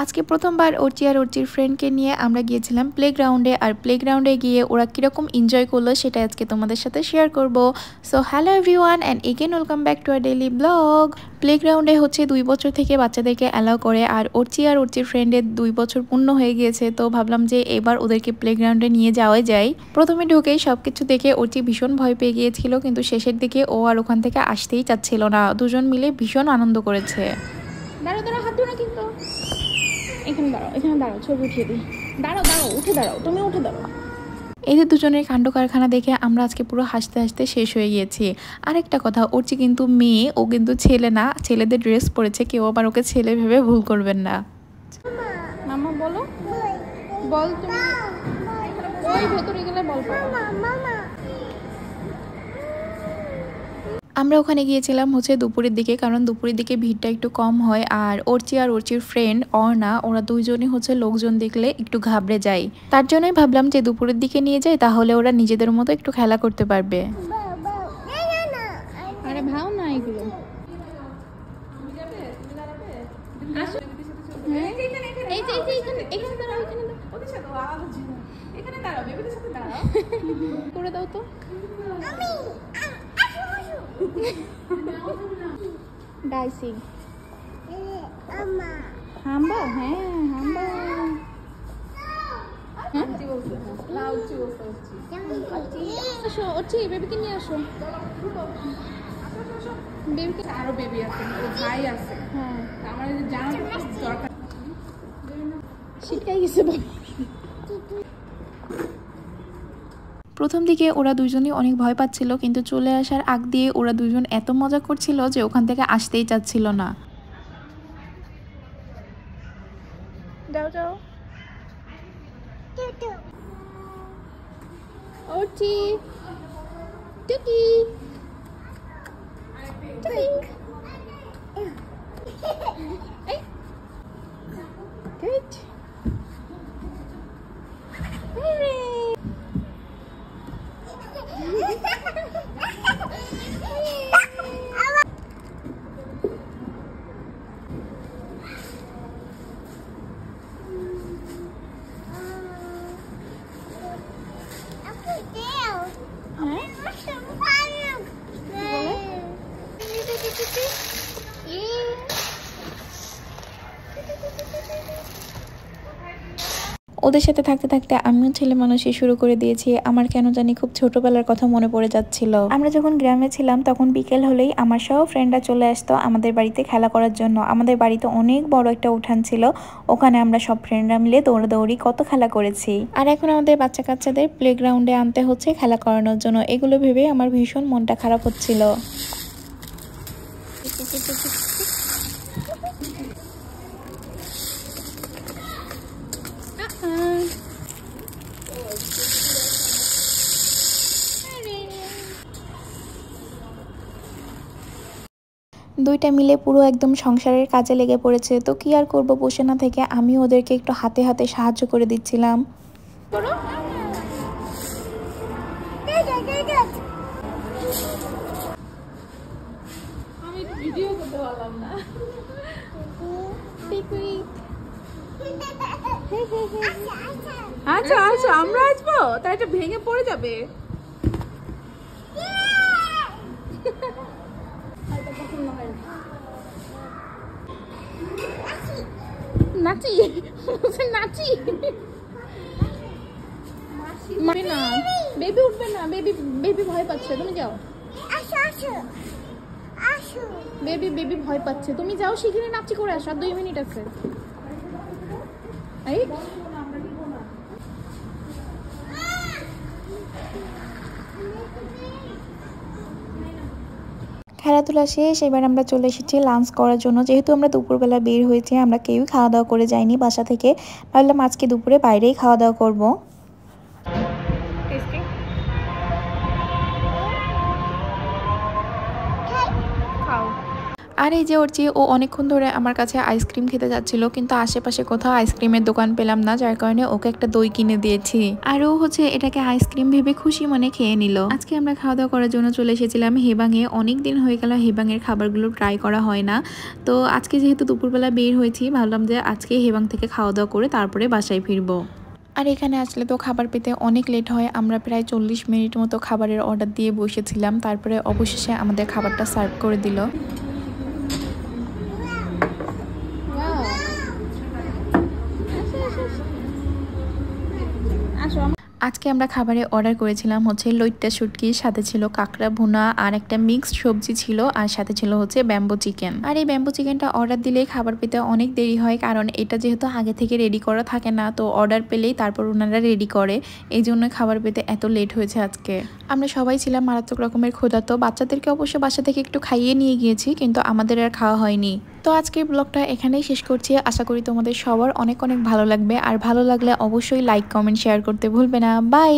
আজকে প্রথমবার অর্চি আর অর্চির ফ্রেন্ডকে নিয়ে আমরা গিয়েছিলাম প্লেগ্রাউন্ডে। আর প্লেগ্রাউন্ডে গিয়ে ওরা কীরকম এনজয় করলো সেটা আজকে তোমাদের সাথে শেয়ার করব। So hello everyone and again welcome back to our daily blog. প্লেগ্রাউন্ডে হচ্ছে 2 বছর থেকে বাচ্চাদেরকে অ্যালাউ করে, আর অর্চি আর অর্চির ফ্রেন্ডের 2 বছর পূর্ণ হয়ে গিয়েছে। তো ভাবলাম যে এবার ওদেরকে প্লেগ্রাউন্ডে নিয়ে যাওয়াই যায়। প্রথমে ঢুকেই সব কিছু দেখে অর্চি ভীষণ ভয় পেয়ে গিয়েছিল, কিন্তু শেষের দিকে ও আর ওখান থেকে আসতেই চাচ্ছিল না। দুজন মিলে ভীষণ আনন্দ করেছে। দাঁড়াও দাঁড়াও, হাত দিও না কিন্তু। এখানে দাঁড়াও, এখানে দাঁড়াও, ছবি উঠিয়ে দিই। দাঁড়াও দাঁড়াও, উঠে দাঁড়াও, তুমি উঠে দাঁড়াও। এদের দুজনের কাণ্ড কারখানা দেখে আমরা আজকে পুরো হাসতে হাসতে শেষ হয়ে গিয়েছি। আরেকটা কথা, অর্চি কিন্তু মেয়ে, ও কিন্তু ছেলে না। ছেলেদের ড্রেস পরেছে, কেউ আবার ওকে ছেলে ভেবে ভুল করবেন না। মামা বলো, বল তুমি। ওই ভেতরে গেলে বল পাবা। আমরা ওখানে গিয়েছিলাম হচ্ছে দুপুরের দিকে, কারণ দুপুরের দিকে ভিড়টা একটু কম হয়। আর অর্চি আর অর্চির ফ্রেন্ড অর্ণা, ওরা দুইজনই হচ্ছে লোকজন দেখলে একটু ঘাবড়ে যায়। তার জন্যই ভাবলাম যে দুপুরের দিকে নিয়ে যাই, তাহলে ওরা নিজেদের মতো একটু খেলা করতে পারবে। আরে ভাও না এগুলো। করে দাও তো। ডাইসি হাম্বা, হ্যাঁ হাম্বা। আসো অর্চি, বেবিকে নিয়ে আসো। বেবিকে আরো বেবি আছে, ভাই আছে। হ্যাঁ আমার জানা দরকার। শীতকাই গেছে। প্রথম দিকে ওরা দুজনই অনেক ভয় পাচ্ছিল, কিন্তু চলে আসার আগ দিয়ে ওরা দুজন এত মজা করছিল যে ওখান থেকে আসতেই চাচ্ছিল না। যাও যাও। অর্চি টুকি টুকি। এই গুড। ওদের সাথে থাকতে থাকতে আমিও ছেলে মানুষই শুরু করে দিয়েছি। আমার কেন জানি খুব ছোটবেলার কথা মনে পড়ে যাচ্ছিল। আমরা যখন গ্রামে ছিলাম তখন বিকেল হলেই আমার সব ফ্রেন্ডরা চলে আসতো আমাদের বাড়িতে খেলা করার জন্য। আমাদের বাড়িতে অনেক বড় একটা উঠান ছিল, ওখানে আমরা সব ফ্রেন্ডরা মিলে দৌড়াদৌড়ি কত খেলা করেছি। আর এখন আমাদের বাচ্চা কাচ্চাদের প্লেগ্রাউন্ডে আনতে হচ্ছে খেলা করানোর জন্য। এগুলো ভেবে আমার ভীষণ মনটা খারাপ হচ্ছিল। দুইটা মিলে পুরো একদম সংসারের কাজে লেগে পড়েছে। তো কি আর করব, বসে না থেকে আমি ওদেরকে একটু হাতে হাতে সাহায্য করে দিচ্ছিলাম। আমি ভিডিও করতে পারলাম না। আচ্ছা আচ্ছা, আমরা আসবো, তাই এটা ভেঙে পড়ে যাবে। নাচি নাচি না, বেবি উঠবে না। বেবি বেবি ভয় পাচ্ছে, তুমি যাও। বেবি বেবি ভয় পাচ্ছে, তুমি যাও শিখিয়ে নাচি করে আসো। আর 2 মিনিট আছে। এই খেলাধুলা শেষ, এবার আমরা চলে এসেছি লাঞ্চ করার জন্য। যেহেতু আমরা দুপুরবেলা বের হয়েছি, আমরা কেউই খাওয়া দাওয়া করে যাইনি বাসা থেকে। ভাবলাম আজকে দুপুরে বাইরেই খাওয়া দাওয়া করব। আর এই যে অর্চি ও অনেকক্ষণ ধরে আমার কাছে আইসক্রিম খেতে যাচ্ছিল, কিন্তু আশেপাশে কোথাও আইসক্রিমের দোকান পেলাম না, যার কারণে ওকে একটা দই কিনে দিয়েছি। আর ও হচ্ছে এটাকে আইসক্রিম ভেবে খুশি মনে খেয়ে নিল। আজকে আমরা খাওয়া দাওয়া করার জন্য চলে এসেছিলাম হেবাঙে। অনেক দিন হয়ে গেল হেবাঙের খাবারগুলো ট্রাই করা হয় না, তো আজকে যেহেতু দুপুরবেলা বের হয়েছি ভাবলাম যে আজকে হেবাং থেকে খাওয়া দাওয়া করে তারপরে বাসায় ফিরবো। আর এখানে আসলে তো খাবার পেতে অনেক লেট হয়, আমরা প্রায় 40 মিনিট মতো খাবারের অর্ডার দিয়ে বসেছিলাম, তারপরে অবশেষে আমাদের খাবারটা সার্ভ করে দিল। আজকে আমরা খাবারে অর্ডার করেছিলাম হচ্ছে লইট্টা শুটকি, সাথে ছিল কাঁকড়া ভুনা আর একটা মিক্সড সবজি ছিল, আর সাথে ছিল হচ্ছে ব্যাম্বো চিকেন। আর এই ব্যাম্বো চিকেনটা অর্ডার দিলেই খাবার পেতে অনেক দেরি হয়, কারণ এটা যেহেতু আগে থেকে রেডি করা থাকে না, তো অর্ডার পেলেই তারপর ওনারা রেডি করে, এই জন্য খাবার পেতে এত লেট হয়েছে আজকে। আমরা সবাই ছিলাম মারাত্মক রকমের ক্ষুধার্ত, বাচ্চাদেরকে অবশ্য বাসা থেকে একটু খাইয়ে নিয়ে গিয়েছি, কিন্তু আমাদের আর খাওয়া হয়নি। তো আজকের ব্লগটা এখানেই শেষ করছি, আশা করি তোমাদের সবার অনেক অনেক ভালো লাগবে, আর ভালো লাগলে অবশ্যই লাইক কমেন্ট শেয়ার করতে ভুলবে না। বাই।